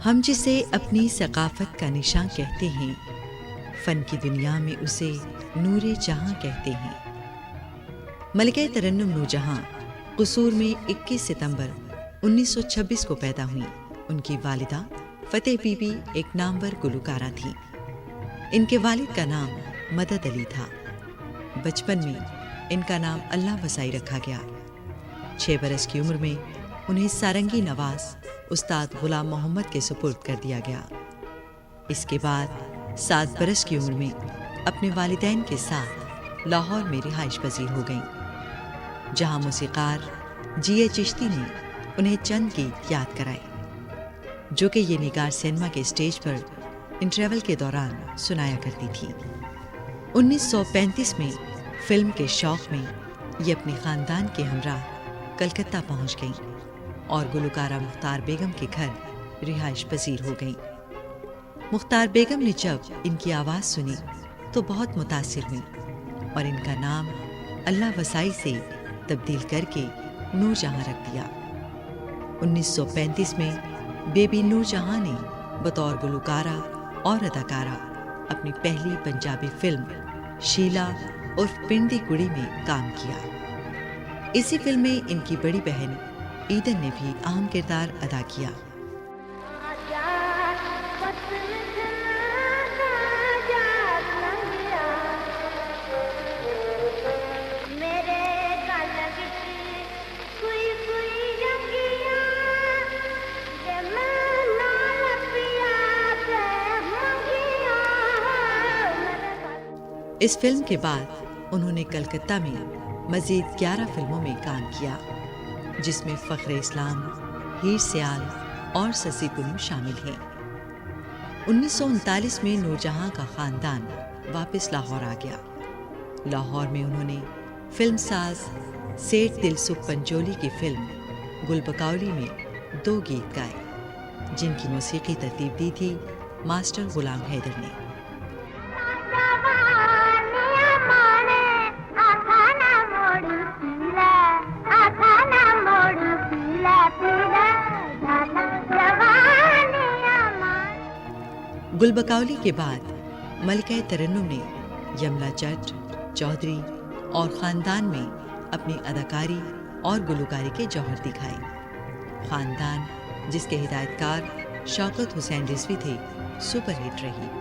हम जिसे अपनी सकाफत का निशान कहते हैं, फ़न की दुनिया में उसे नूरे जहां कहते हैं। मलिका तरन्नुम नूरजहां कसूर में 21 सितंबर 1926 को पैदा हुई। उनकी वालिदा फ़तेह बीबी एक नामवर गुलकारा थी। इनके वालिद का नाम मदद अली था। बचपन में इनका नाम अल्लाह वसाई रखा गया। 6 बरस की उम्र में उन्हें सारंगी नवाज उस्ताद गुलाम मोहम्मद के सुपुर्द कर दिया गया। इसके बाद 7 बरस की उम्र में अपने वालिदैन के साथ लाहौर में रिहाइश पजीर हो गईं, जहां मूसीकार जी.ए. चिश्ती ने उन्हें चंद गीत याद कराए, जो कि ये निगार सिनेमा के स्टेज पर इंटरवल के दौरान सुनाया करती थी। 1935 में फिल्म के शौक में ये अपने खानदान के हमराह कलकत्ता पहुंच गईं और गुलकारा मुख्तार बेगम के घर रिहाइश पजीर हो गईं। मुख्तार बेगम ने जब इनकी आवाज़ सुनी तो बहुत मुतासिर हुई और इनका नाम अल्लाह वसाई से तब्दील करके नूरजहां रख दिया। 1935 में बेबी नूरजहां ने बतौर गुलकारा और अदाकारा अपनी पहली पंजाबी फिल्म शीला उर्फ पिंडी कुड़ी में काम किया। इसी फिल्म में इनकी बड़ी बहन ईदन ने भी अहम किरदार अदा किया। इस फिल्म के बाद उन्होंने कलकत्ता में मजीद 11 फिल्मों में काम किया, जिसमें फ़ख्र इस्लाम, हीर सियाल और ससी पुनू शामिल हैं। 1939 में नूरजहां का ख़ानदान वापस लाहौर आ गया। लाहौर में उन्होंने फिल्म साज सेठ दिलसुख पंचोली की फिल्म गुलबकौली में 2 गीत गाए, जिनकी मौसीकी तरतीब दी थी मास्टर गुलाम हैदर ने। गुलबकौली के बाद मलिका तरन्नुम ने यमला जट, चौधरी और ख़ानदान में अपनी अदाकारी और गुलकारी के जौहर दिखाए। ख़ानदान, जिसके हिदायतकार शौकत हुसैन रिजवी थे, सुपरहिट रही।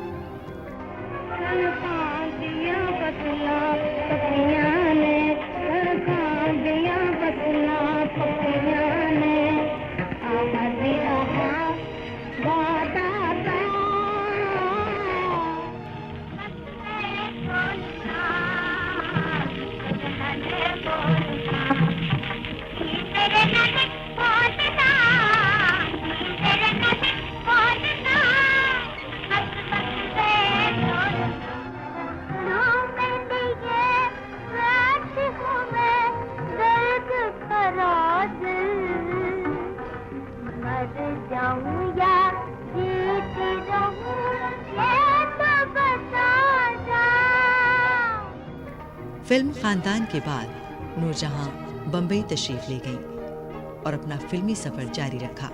फिल्म खानदान के बाद नूरजहां बम्बई तशरीफ ले गईं और अपना फिल्मी सफर जारी रखा।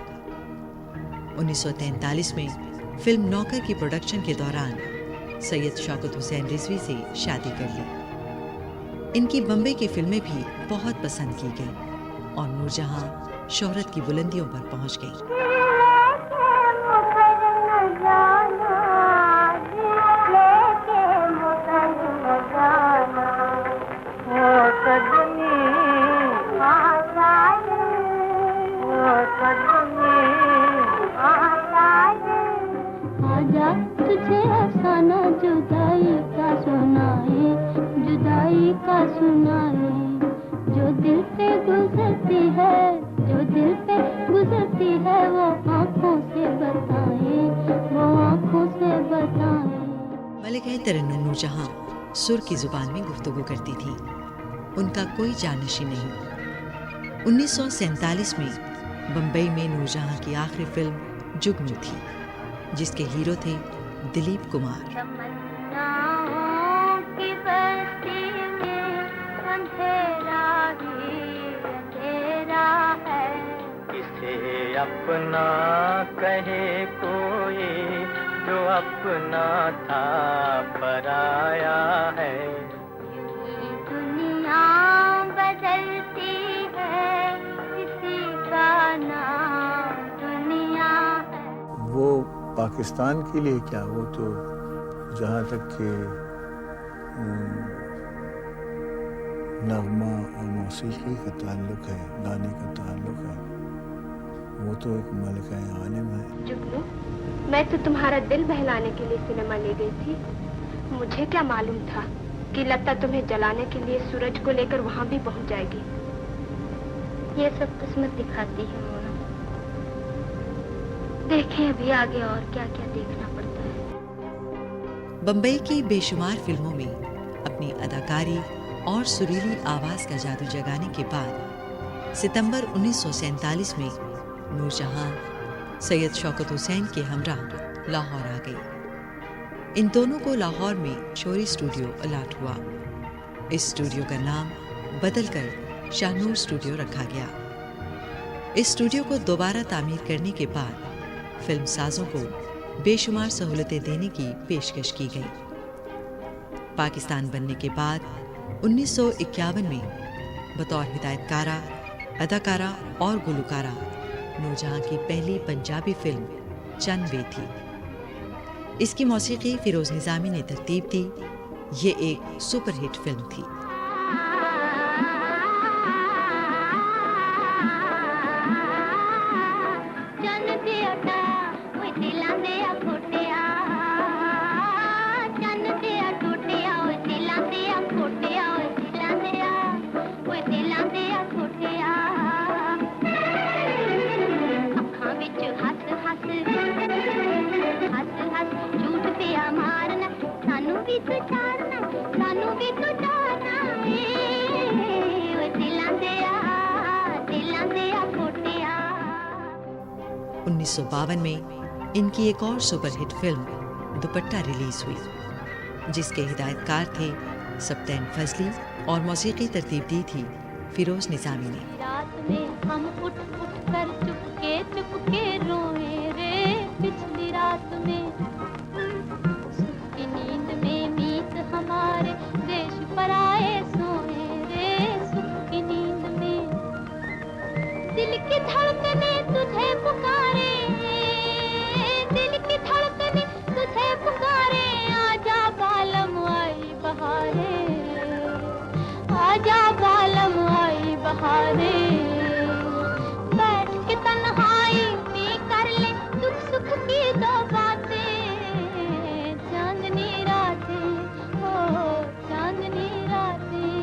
1943 में फिल्म नौकर की प्रोडक्शन के दौरान सैयद शौकत हुसैन रिजवी से शादी कर ली। इनकी बम्बई की फिल्में भी बहुत पसंद की गईं और नूरजहां शोहरत की बुलंदियों पर पहुंच गईं। जो दिल पे गुजरती है वो आँखों से बताएं। मलिका तरन्नुम नूरजहां सुर की जुबान में गुफ्तगू करती थी। उनका कोई जानशी नहीं। 1947 में बम्बई में नूरजहां की आखिरी फिल्म जुगनू थी, जिसके हीरो थे दिलीप कुमार। अपना कहे कोई जो अपना था पराया है। दुनिया बदलती है, किसी का नाम दुनिया है। वो पाकिस्तान के लिए क्या, वो तो जहाँ तक कि नगमा और मौसीकी का ताल्लुक है, गाने का ताल्लुक है, वो तो एक मलका आलिम है। जुगनू, मैं तो तुम्हारा दिल बहलाने के लिए सिनेमा ले गई थी। मुझे क्या मालूम था कि लता तुम्हें जलाने के लिए सूरज को लेकर वहां भी पहुंच जाएगी। ये सब किस्मत दिखाती है मोना। देखें अभी आगे और क्या क्या देखना पड़ता है। बम्बई की बेशुमार फिल्मों में अपनी अदाकारी और सुरीली आवाज का जादू जगाने के बाद सितंबर 1947 में नूरजहां सैयद शौकत हुसैन के हमरा लाहौर आ गई। इन दोनों को लाहौर में शोरी स्टूडियो अलाट हुआ। इस स्टूडियो का नाम बदलकर शाहनूर स्टूडियो रखा गया। इस स्टूडियो को दोबारा तामीर करने के बाद फिल्म साजों को बेशुमार सहूलतें देने की पेशकश की गई। पाकिस्तान बनने के बाद 1951 में बतौर हिदायतकारा, अदाकारा और गुलकारा नूरजहां की पहली पंजाबी फिल्म चंद बे थी। इसकी मौसीकी फिरोज निजामी ने तरतीब दी। ये एक सुपरहिट फिल्म थी। सानू भी तो जाना है, ओ दिलां दे कोटिया। 1952 में इनकी एक और सुपरहिट फिल्म दुपट्टा रिलीज हुई, जिसके हिदायतकार थे सब्तैन फजली और मौसीकी तरतीब दी थी फिरोज निजामी ने। रात में हम उठ उठ कर चुपके रोए रे, पिछली रात में सुख की नींद में मीत हमारे देश पर आए सोए रे, सुख की नींद में दिल की धड़कने तुझे पुकारे, दिल की धड़कने तुझे पुकारे, आजा बालम आई बहारे, आजा बालम आई बहारे। बैठ के तन्हाई में कर ले दुख सुख की दो बातें, चांदनी रातें, ओ चांदनी रातें।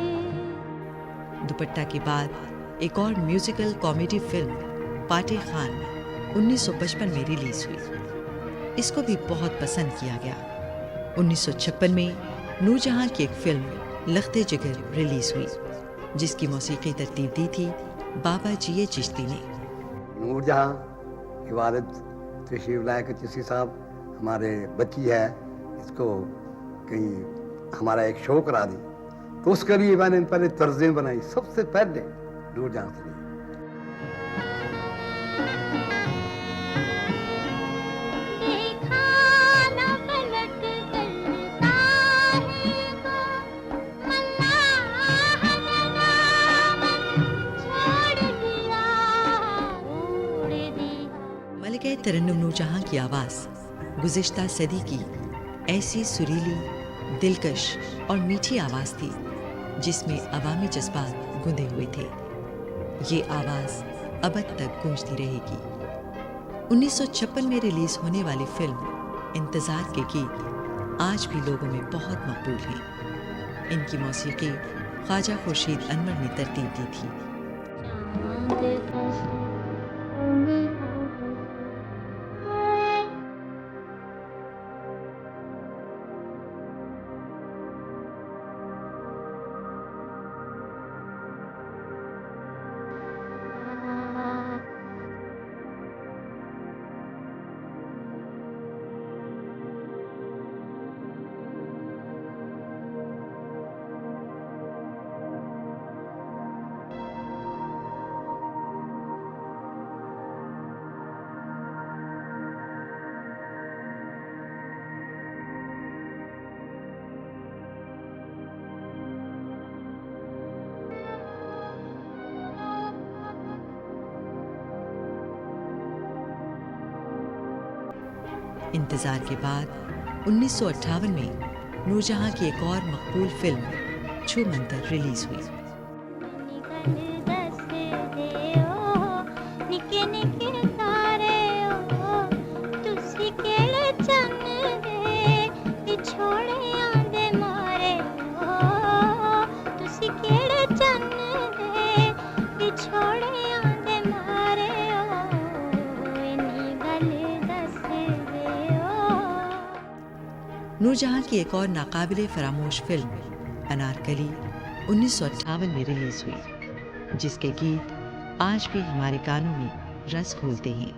दुपट्टा के बाद एक और म्यूजिकल कॉमेडी फिल्म पाटे खान 1955 में रिलीज हुई। इसको भी बहुत पसंद किया गया। 1956 में नूरजहां की एक फिल्म लख्ते जिगर रिलीज हुई, जिसकी मौसीकी तरतीब दी थी बाबा जी चिश्ती ने। नूरजहां की वालिद तशरीफ लाए कि चिश्ती साहब हमारे बच्ची है, इसको कहीं हमारा एक शो करा दी, तो उसके लिए मैंने पहले तर्जें बनाई, सबसे पहले नूरजहां के लिए। मलिका तरन्नुम नूरजहां की आवाज़ गुज़िश्ता सदी की ऐसी सुरीली, दिलकश और मीठी आवाज़ थी जिसमें अवामी जज्बात गुंदे हुए थे। ये आवाज़ अब तक गूंजती रहेगी। 1956 में रिलीज होने वाली फिल्म इंतज़ार के गीत आज भी लोगों में बहुत मकबूल हैं। इनकी मौसीकी ख्वाजा खुर्शीद अनवर ने तरतीब दी थी। इंतजार के बाद 1958 में नूरजहां की एक और मकबूल फिल्म छू मंतर रिलीज हुई। नूरजहां की एक और नाकाबिले फरामोश फिल्म अनारकली 1958 में रिलीज हुई, जिसके गीत आज भी हमारे कानों में रस घोलते हैं।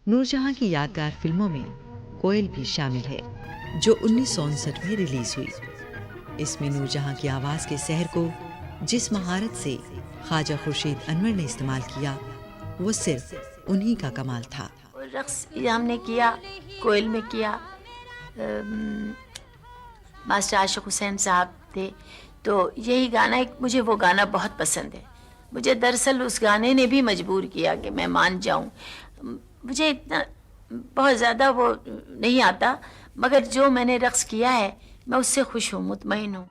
नूरजहां की यादगार फिल्मों में कोयल भी शामिल है, जो 1959 में रिलीज हुई। इसमें नूरजहां की आवाज़ के सहर को जिस महारत से ख्वाजा खुर्शीद अनवर ने इस्तेमाल किया, वो सिर्फ उन्हीं का कमाल था। रक्स हमने किया, कोयल में किया। मास्टर आशिक हुसैन साहब थे, तो यही गाना मुझे वो गाना बहुत पसंद है। मुझे दरअसल उस गाने ने भी मजबूर किया कि मैं मान जाऊं। मुझे इतना बहुत ज़्यादा वो नहीं आता, मगर जो मैंने रक्स किया है मैं उससे खुश हूँ, मुतमईन हूँ।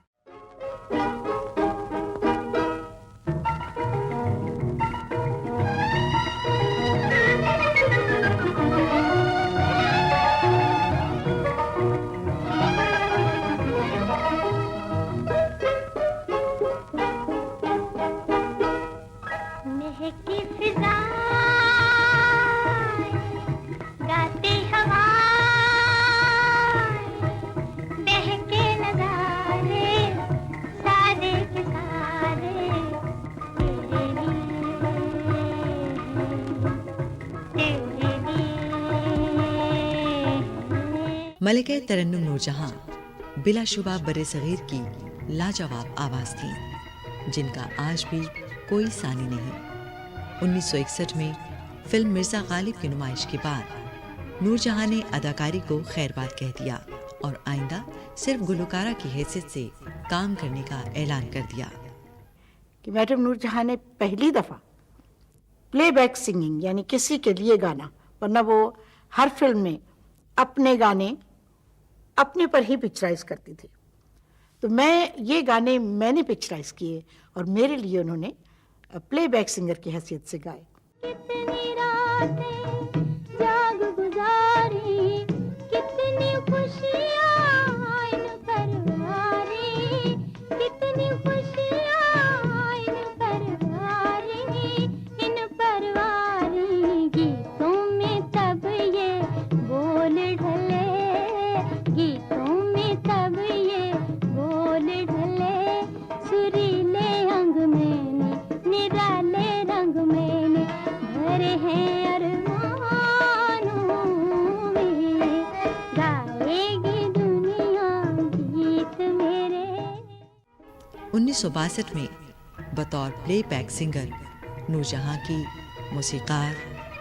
मलिका तरन्नुम नूरजहां बिलाशुबा बरे-सगीर की लाजवाब आवाज़ थी, जिनका आज भी कोई सानी नहीं। 1961 में फिल्म मिर्ज़ा गालिब की नुमाइश के बाद नूरजहां ने अदाकारी को खैरबाद कह दिया और आइंदा सिर्फ गुलकारा की हैसियत से काम करने का ऐलान कर दिया। कि मैडम नूरजहां ने पहली दफ़ा प्लेबैक सिंगिंग यानी किसी के लिए गाना, वरना वो हर फिल्म में अपने गाने अपने पर ही पिक्चराइज करती थी, तो ये गाने मैंने पिक्चराइज किए और मेरे लिए उन्होंने प्लेबैक सिंगर की हैसियत से गाए। कितनी रातें जाग गुजारी, कितनी खुशियाँ इन परवारी, कितनी खुशियाँ इन परवारी, गीतों में तब ये बोल ढले, गीतों में तब ये बोल ढले, सुरीले अंग में निराले रंग में भरे हैं अरमानों में, गाएगी दुनिया गीत मेरे। 1962 में बतौर प्लेबैक सिंगर नूरजहां की मौसीकार,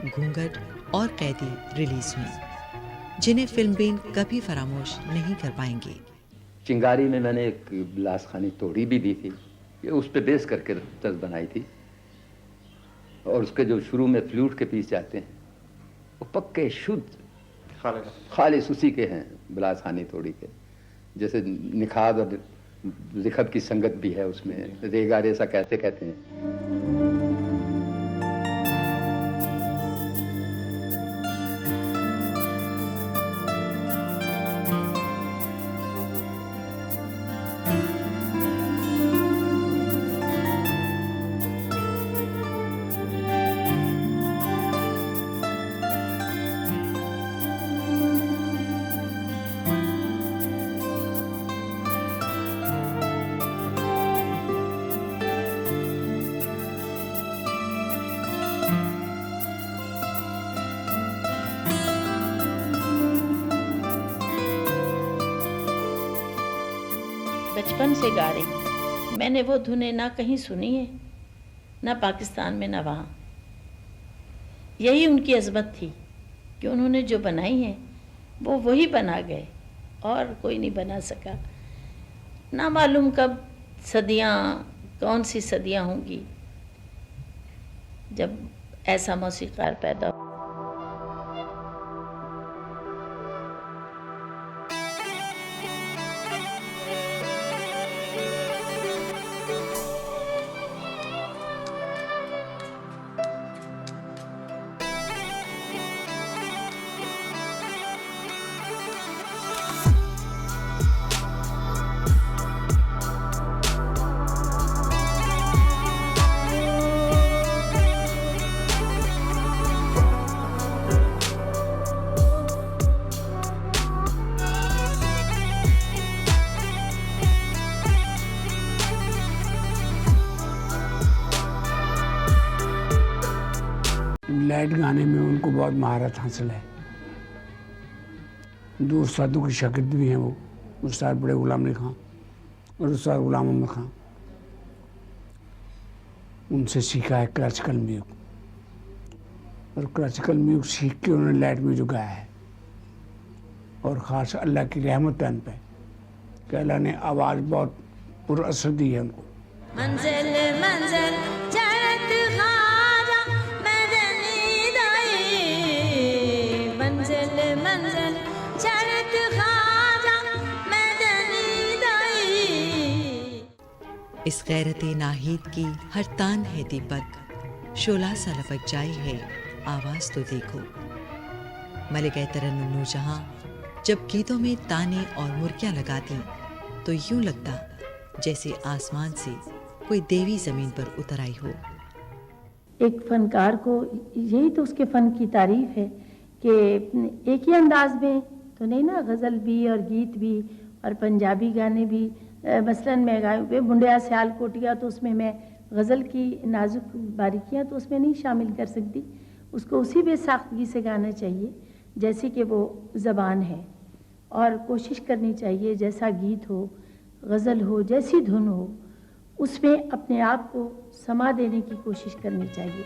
घूंघट और कैदी रिलीज हुई, जिन्हें फिल्मबीन कभी फरामोश नहीं कर पाएंगे। चिंगारी में मैंने एक बिलास खानी तोड़ी भी दी थी, ये उस पे बेस करके तर्ज बनाई थी, और उसके जो शुरू में फ्लूट के पीस जाते हैं वो पक्के शुद्ध खालिस उसी के हैं, बिलास खानी तोड़ी के। जैसे निखाद और लिखत की संगत भी है उसमें, रेगा रेसा कैसे कहते हैं। बचपन से गा रही। मैंने वो धुनें ना कहीं सुनी है, ना पाकिस्तान में ना वहाँ। यही उनकी अजमत थी कि उन्होंने जो बनाई है वो वही बना गए और कोई नहीं बना सका। ना मालूम कब सदियाँ, कौन सी सदियाँ होंगी जब ऐसा मौसीकार पैदा हो। लाइट गाने में उनको बहुत महारत हासिल है। दो उस्तादों की शागिर्द भी हैं वो, उस्ताद बड़े गुलाम अली खां और उस्ताद गुलाम अहमद खां। उनसे सीखा है क्लासिकल म्यूजिक, और क्लासिकल म्यूजिक सीख के उन्होंने लाइट म्यूजिक गाया है। और ख़ास अल्लाह की रहमत है उन पे कि अल्लाह ने आवाज़ बहुत पुरअसर दी है उनको। मंजिल मंजिल जरत खाजा मदनी दाई, मंजिल मंजिल जरत खाजा मदनी दाई। इस गैरत नाहीद की हर तान है दीपक, शोला सा लपक जाई है आवाज़ तो देखो। मलिका तरन्नुम नूरजहां जब गीतों में ताने और मुर्कियाँ लगाती तो यूं लगता जैसे आसमान से कोई देवी जमीन पर उतर आई हो। एक फनकार को यही तो उसके फन की तारीफ है कि एक ही अंदाज में तो नहीं ना, गज़ल भी और गीत भी और पंजाबी गाने भी। मसलन मैं गाए बुंडिया स्याल कोटिया, तो उसमें मैं गज़ल की नाजुक बारीकियाँ तो उसमें नहीं शामिल कर सकती। उसको उसी बेसाख्तगी से गाना चाहिए जैसे कि वो ज़बान है, और कोशिश करनी चाहिए जैसा गीत हो, गज़ल हो, जैसी धुन हो, उसमें अपने आप को समा देने की कोशिश करनी चाहिए।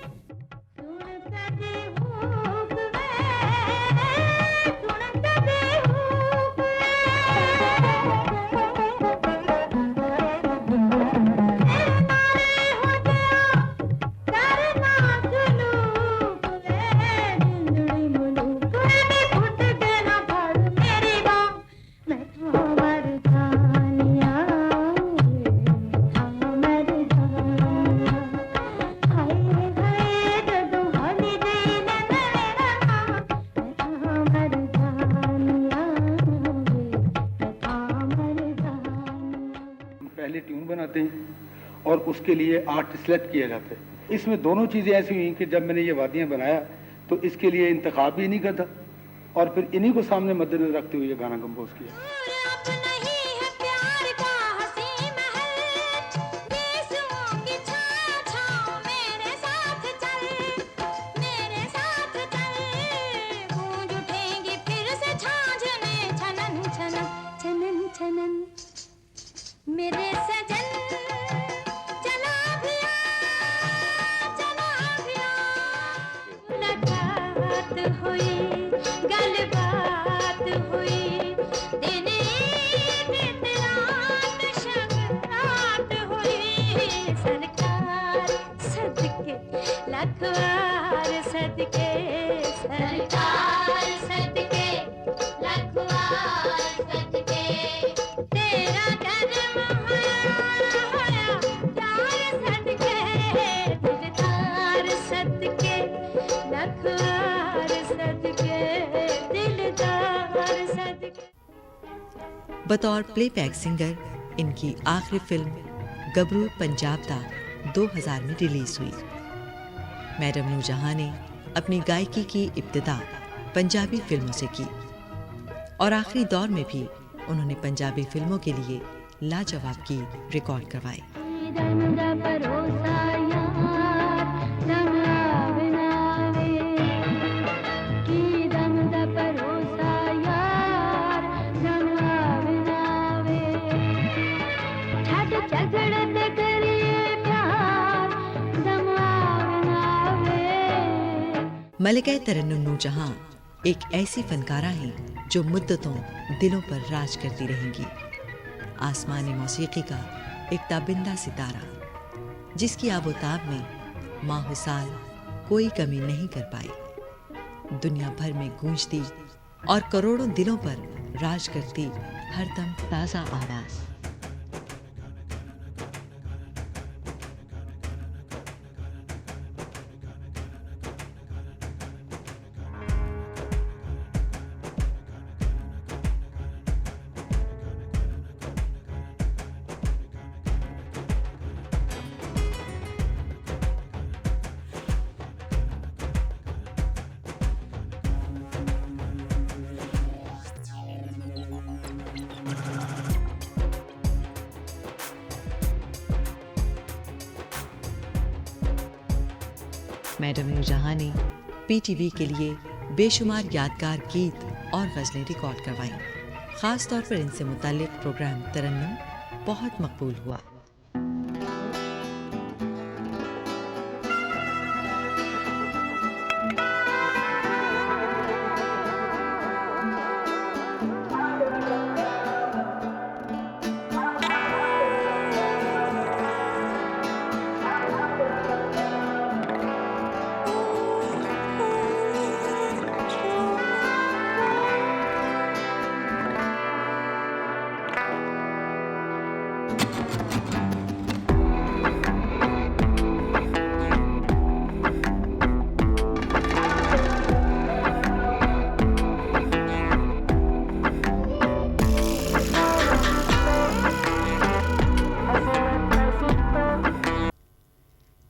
पहले ट्यून बनाते हैं और उसके लिए आर्टिस्ट सेलेक्ट किया जाता है। इसमें दोनों चीज़ें ऐसी हुई कि जब मैंने ये वादियाँ बनाया तो इसके लिए इंतखाब भी इन्हीं का था, और फिर इन्हीं को सामने मद्देनजर रखते हुए ये गाना कंपोज किया। मेरे सजन चला भी मुलाकात हुई, गलबात हुई, दिन ईद रात शब रात हुई। सरकार सदके लखवार सदके, सरकार सदके लखवार सदके, तेरा बतौर प्लेबैक सिंगर इनकी आखिरी फिल्म गबरू पंजाब दा 2000 में रिलीज हुई। मैडम नूरजहां ने अपनी गायकी की इब्तिदा पंजाबी फिल्मों से की, और आखिरी दौर में भी उन्होंने पंजाबी फिल्मों के लिए लाजवाब गीत रिकॉर्ड करवाए। रगड़ते करिए प्यार दम आवे। मलिका तरन्नुम नूरजहां एक ऐसी फनकारा हैं जो मुद्दतों दिलों पर राज करती रहेंगी। आसमानी मौसीकी का एक ताबिंदा सितारा जिसकी आबोताब में माह-ओ-साल कोई कमी नहीं कर पाई। दुनिया भर में गूंजती और करोड़ों दिलों पर राज करती हरदम ताज़ा आवाज़। मैडम नूरजहां ने पीटीवी के लिए बेशुमार यादगार गीत और गज़लें रिकॉर्ड करवाईं। ख़ास तौर पर इनसे मुताल्लिक़ प्रोग्राम तरन्नुम बहुत मकबूल हुआ।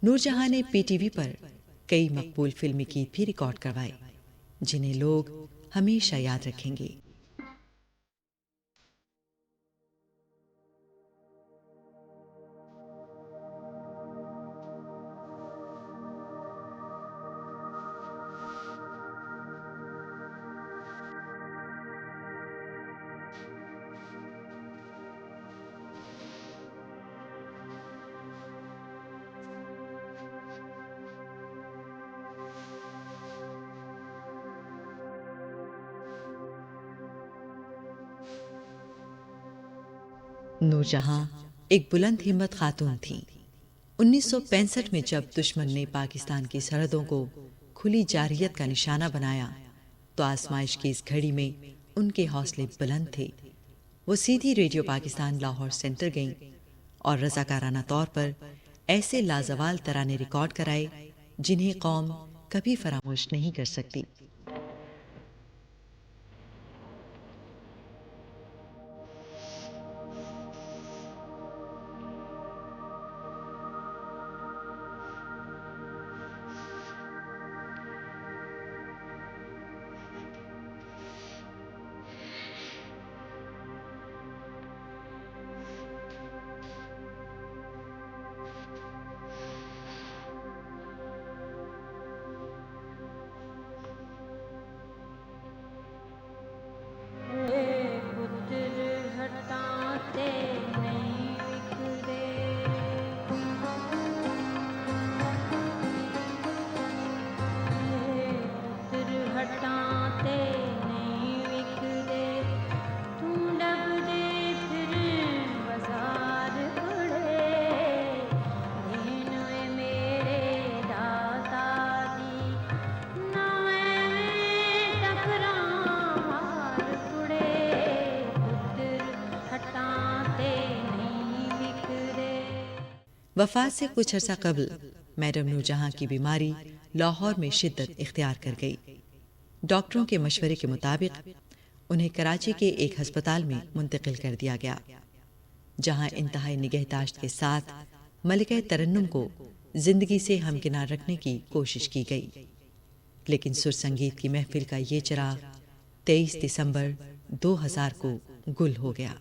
नूरजहां ने पीटीवी पर कई मकबूल फिल्मी गीत भी रिकॉर्ड करवाए जिन्हें लोग हमेशा याद रखेंगे। नूरजहां एक बुलंद हिम्मत खातून थी। 1965 में जब दुश्मन ने पाकिस्तान की सरहदों को खुली जारहियत का निशाना बनाया तो आजमाइश की इस घड़ी में उनके हौसले बुलंद थे। वो सीधी रेडियो पाकिस्तान लाहौर सेंटर गईं और रज़ाकाराना तौर पर ऐसे लाजवाल तराने रिकॉर्ड कराए जिन्हें कौम कभी फरामोश नहीं कर सकती। वफात से कुछ अर्सा कबल मैडम नूरजहां की बीमारी लाहौर में शिद्दत इख्तियार कर गई। डॉक्टरों के मशवरे के मुताबिक उन्हें कराची के एक अस्पताल में मुंतकिल कर दिया गया, जहां इंतहाई निगहदाश्त के साथ मलिका तरन्नुम को जिंदगी से हमकिनार रखने की कोशिश की गई। लेकिन सुर संगीत की महफिल का ये चिराग 23 दिसंबर 2000 को गुल हो गया।